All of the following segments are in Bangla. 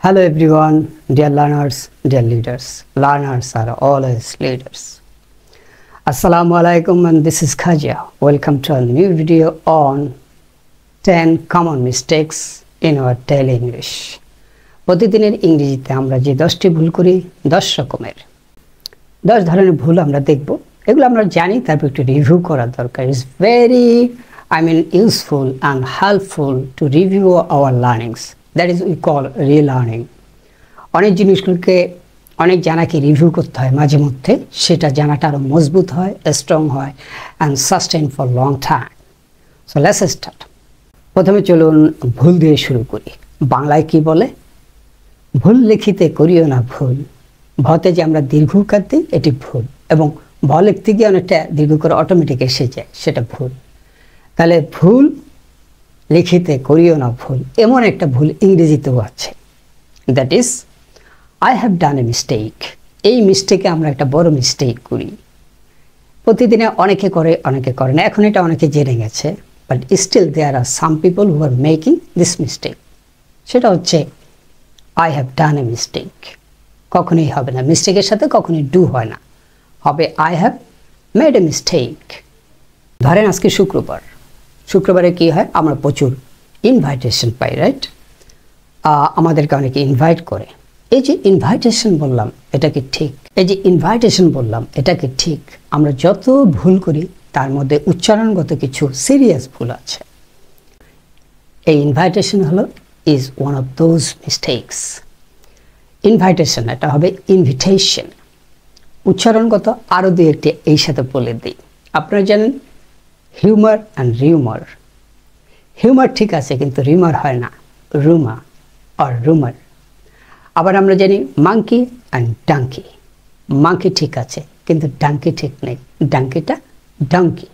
Hello everyone, dear learners, dear leaders. Learners are always leaders. Assalamu alaikum, and this is Khajia. Welcome to a new video on 10 common mistakes in our daily English. প্রতিদিনের ইংরেজিতে আমরা যে 10টি ভুল করি, 10 রকমের 10 ধরনের ভুল আমরা দেখব। এগুলো আমরা জানি, তারপর একটু রিভিউ করা দরকার। It's very useful and helpful to review our learnings. That is we call relearning. অনেক জিনিসগুলোকে অনেক জানাকে রিভিউ করতে হয় মাঝে মধ্যে, সেটা জানাটা আরো মজবুত হয়, স্ট্রং হয় and sustain for long time. So let's start. প্রথমে চলুন ভুল দিয়ে শুরু করি। বাংলায় কি বলে? ভুল লিখিতে করিও না ভুল। ভতে যে আমরা দীর্ঘকার দিই এটি ভুল, এবং ভ লিখতে গিয়ে অনেকটা দীর্ঘ করে অটোমেটিক এসে যায়, সেটা ভুল। তাহলে ভুল লিখিতে করিও না ভুল, এমন একটা ভুল ইংরেজিতেও আছে। That is I have done a mistake. এই মিস্টেকে আমরা একটা বড় মিস্টেক করি। প্রতিদিনে অনেকে করে, অনেকে করে না। এখন এটা অনেকে জেনে গেছে, but still there are some people who are making this mistake. সেটা হচ্ছে I have done a mistake. কখনোই হবে না, মিস্টেকের সাথে কখনোই ডু হয় না, হবে I have made a mistake. ধরেন আজকে শুক্রবার, শুক্রবারে কি হয়, আমরা প্রচুর ইনভাইটেশন পাই, রাইট? আমাদেরকে অনেকে ইনভাইট করে। এই যে ইনভাইটেশন বললাম, এটা কি ঠিক? এই যে ইনভাইটেশন বললাম, এটা কি ঠিক? আমরা যত ভুল করি তার মধ্যে উচ্চারণগত কিছু সিরিয়াস ভুল আছে। এই ইনভাইটেশন হলো is one of those mistakes. Invitation, এটা হবে ইনভিটেশন। উচ্চারণগত আরও দুই একটি এই সাথে বলে দিই। আপনারা জানেন হিউমার অ্যান্ড রিউমার। হিউমার ঠিক আছে, কিন্তু রিউমার হয় না, রুমা আর রুমার। আবার আমরা জানি মাঙ্কি অ্যান্ড ডাঙ্কি। মাঙ্কি ঠিক আছে, কিন্তু ডাঙ্কি ঠিক নেই, ডাঙ্কিটা ডাঙ্কি।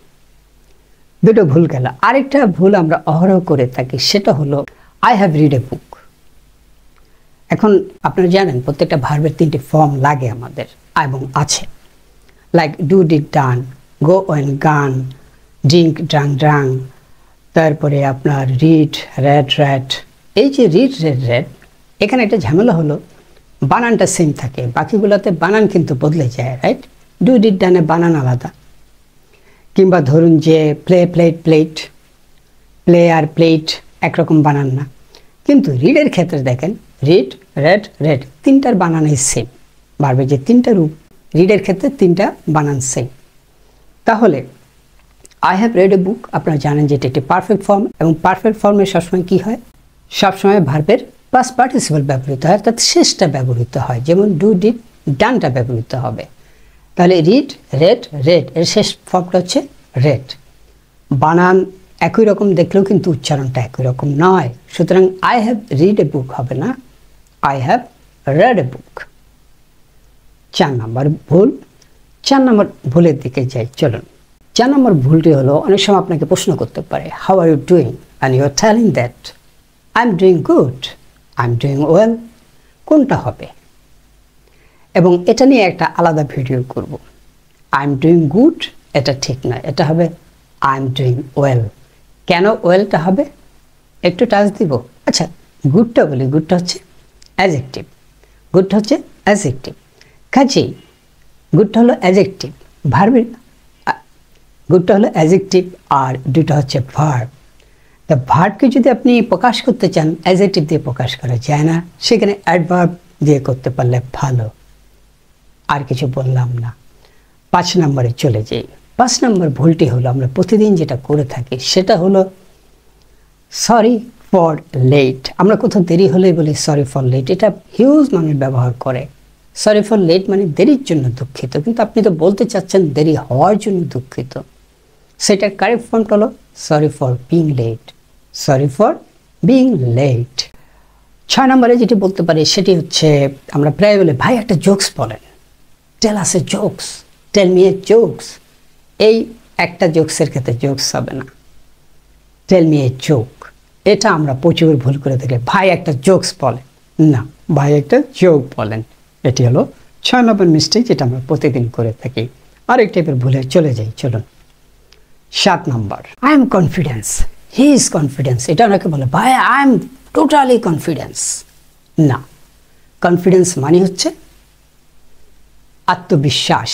দুটো ভুল গেল। আরেকটা ভুল আমরা অহরহ করে থাকি, সেটা হলো আই হ্যাভ রিড এ বুক। এখন আপনারা জানেন প্রত্যেকটা ভার্বের 3টি ফর্ম লাগে আমাদের, এবং আছে, like do, did, done, go and গান, ড্রিঙ্ক, ড্রাং, ড্রাং, তারপরে আপনার রিড, রেড, রেড। এই যে রিড, রেড, রেড, এখানে একটা ঝামেলা হলো বানানটা সেম থাকে, বাকিগুলোতে বানান কিন্তু বদলে যায়, রাইট? ডু, ডিড, ডানে বানান আলাদা। কিংবা ধরুন যে প্লে, প্লেট, প্লেট, প্লে আর প্লেট একরকম বানান না। কিন্তু রিডের ক্ষেত্রে দেখেন রিড, রেড, রেড, 3টার বানানই সেম। ভার্বে যে 3টা রূপ, রিডের ক্ষেত্রে 3টা বানান সেম। তাহলে আই হ্যাভ রেড এ বুক, আপনারা জানেন যে এটি একটি পারফেক্ট ফর্ম, এবং পারফেক্ট ফর্মে সবসময় কী হয়, সবসময় ভার্বের পাস্ট পার্টিসিপল ব্যবহৃত হয়, অর্থাৎ শেষটা ব্যবহৃত হয়। যেমন ডু, ডিড, ডানটা ব্যবহৃত হবে। তাহলে রিড, রেড, রেড, এর শেষ ফর্মটা হচ্ছে রেড। বানান একই রকম দেখলেও কিন্তু উচ্চারণটা একই রকম নয়। সুতরাং আই হ্যাভ রিড এ বুক হবে না, আই হ্যাভ রেড এ বুক। 4 নম্বর ভুল। 4 নম্বর ভুলের দিকে যাই, চলুন। 4 নম্বর ভুলটি হলো, অনেক সময় আপনাকে প্রশ্ন করতে পারে how are you doing, and you are telling that I am doing good, I am doing well. কোনটা হবে? এবং এটা নিয়ে একটা আলাদা ভিডিও করব। আই এম ডুইং গুড এটা ঠিক নয়, এটা হবে আই এম ডুইং ওয়েল। কেন ওয়েলটা হবে একটু টাচ দিব। আচ্ছা, গুডটা বলি। গুডটা হচ্ছে অ্যাডজেক্টিভ, গুডটা হচ্ছে অ্যাডজেক্টিভ। কাজেই গুডটা হলো অ্যাডজেক্টিভ, ভার্বের গুডটা হলো অ্যাডজেক্টিভ, আর দুটো হচ্ছে ভার্ব। তা ভার্বকে যদি আপনি প্রকাশ করতে চান, অ্যাডজেক্টিভ দিয়ে প্রকাশ করা যায় না, সেখানে অ্যাডভার্ব দিয়ে করতে পারলে ভালো। আর কিছু বললাম না। 5 নম্বরে চলে যাই। 5 নম্বর ভুলটি হলো আমরা প্রতিদিন যেটা করে থাকি, সেটা হলো সরি ফর লেট। আমরা কোথাও দেরি হলেই বলি সরি ফর লেট। এটা হিউজ মানুষ ব্যবহার করে। সরি ফর লেট মানে দেরির জন্য দুঃখিত, কিন্তু আপনি তো বলতে চাচ্ছেন দেরি হওয়ার জন্য দুঃখিত। সেটার কারেক্ট ফর্মটা হলো sorry for being late, sorry for being late. 6 নম্বরে যেটি বলতে পারি সেটি হচ্ছে, আমরা প্রায় বলে ভাই একটা জোকস বলেন, tell us a jokes, tell me a jokes. এই একটা জোকসের ক্ষেত্রে জোকস হবে না, টেল মি এ জোক। এটা আমরা প্রচুর ভুল করে থাকি, ভাই একটা জোকস বলেন না, ভাই একটা জোক বলেন। এটি হলো 6 নম্বর মিস্টেক, যেটা আমরা প্রতিদিন করে থাকি। আরেক টাইপের ভুলে চলে যাই, চলুন। 7 নম্বর, I am confidence, he is confidence. এটা অনেকে বলে ভাই আই এম টোটালি কনফিডেন্স। না, কনফিডেন্স মানে হচ্ছে আত্মবিশ্বাস,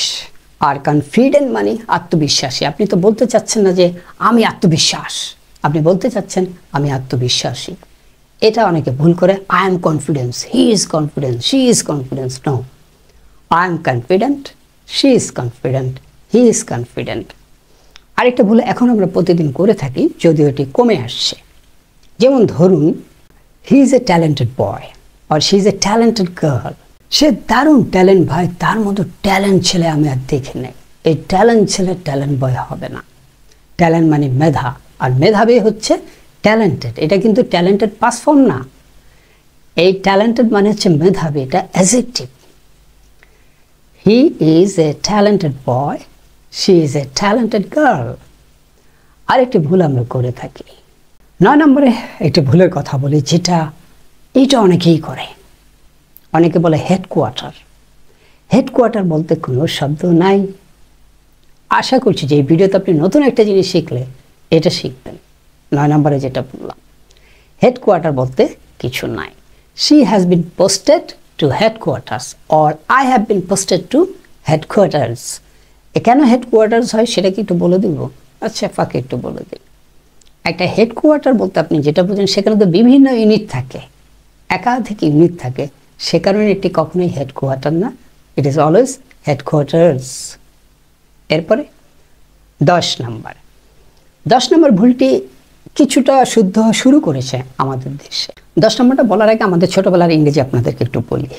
আর কনফিডেন্ট মানে আত্মবিশ্বাসী। আপনি তো বলতে চাচ্ছেন না যে আমি আত্মবিশ্বাস, আপনি বলতে চাচ্ছেন আমি আত্মবিশ্বাসী। এটা অনেকে ভুল করে, I am confidence, he is confidence, she is confidence. No, I am confident, she is confident, he is confident. আরেকটা ভুল এখন আমরা প্রতিদিন করে থাকি, যদিও এটি কমে আসছে। যেমন ধরুন, he is a talented boy আর she is a talented girl. সে দারুণ ট্যালেন্ট ভাই, তার মতো ট্যালেন্ট ছেলে আমি আর দেখি নাই। এই ট্যালেন্ট ছেলে ট্যালেন্ট বয় হবে না। ট্যালেন্ট মানে মেধা, আর মেধাবী হচ্ছে ট্যালেন্টেড। এটা কিন্তু ট্যালেন্টেড পাস ফর্ম না, এই ট্যালেন্টেড মানে হচ্ছে মেধাবী, এটা adjective. He is a talented boy, she is a talented girl. আরেকটি ভুল আমরা করে থাকি। 9 নম্বরে একটি ভুলের কথা বলি, এইটা অনেকেই করে। অনেকে বলে হেডকোয়ার্টার। হেডকোয়ার্টার বলতে কোনো শব্দ নাই। আশা করছি যে এই ভিডিওতে আপনি নতুন একটা জিনিস শিখলে এটা শিখবেন। 9 নম্বরে যেটা বললাম, হেডকোয়ার্টার বলতে কিছু নাই। She has been posted two headquarters or I have been posted two headquarters. কেন হেডকোয়ার্টার্স হয় সেটা কি একটু বলে দিব? আচ্ছা, ফাঁকে একটু বলে দিন। একটা হেডকোয়ার্টার বলতে আপনি যেটা বোঝেন, সেখানে তো বিভিন্ন ইউনিট থাকে, একাধিক ইউনিট থাকে, সে কারণে এটি কখনোই হেডকোয়ার্টার না, ইট ইজ অলওয়েজ হেডকোয়ার্টার্স। এরপরে 10 নম্বর ভুলটি কিছুটা শুদ্ধ শুরু করেছে আমাদের দেশে। 10 নম্বরটা বলার আগে আমাদের ছোটোবেলার ইংরেজি আপনাদেরকে একটু বলি।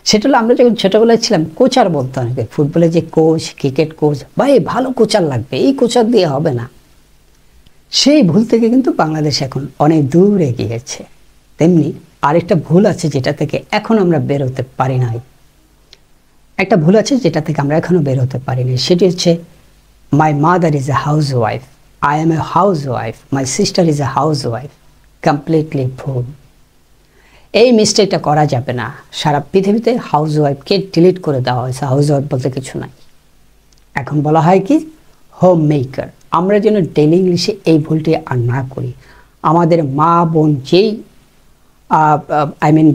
সেটা হলো, আমরা যখন ছোটোবেলায় ছিলাম কোচার বলতো অনেকে। ফুটবলে যে কোচ, ক্রিকেট কোচ, ভাই ভালো কোচার লাগবে, এই কোচার দিয়ে হবে না। সেই ভুল থেকে কিন্তু বাংলাদেশ এখন অনেক দূর এগিয়েছে। তেমনি আরেকটা ভুল আছে যেটা থেকে এখন আমরা বের হতে পারি নাই। একটা ভুল আছে যেটা থেকে আমরা এখনো বের হতে পারিনি, সেটি হচ্ছে my mother is a house wife, I M a house wife, my sister is a house wife. Completely ভুল। এই মিস্টেকটা করা যাবে না। সারা পৃথিবীতে হাউস ওয়াইফকে ডিলিট করে দেওয়া হয়েছে, হাউস ওয়াইফ বলতে কিছু নাই। এখন বলা হয় কি, হোম মেকার। আমরা যেন ডেইলি ইংলিশে এই ভুলটি আর না করি। আমাদের মা বোন যেই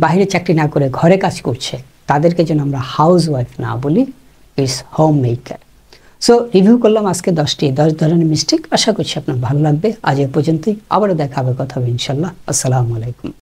বাইরে চাকরি না করে ঘরে কাজ করছে, তাদেরকে যেন আমরা হাউস ওয়াইফ না বলি, it's home maker. So review করলাম আজকে 10 ধরনের মিস্টেক। আশা করছি আপনার ভালো লাগবে। আজ এ পর্যন্তই, আবারও দেখা হবে, কথা হবে ইনশাল্লাহ। আসসালামু আলাইকুম।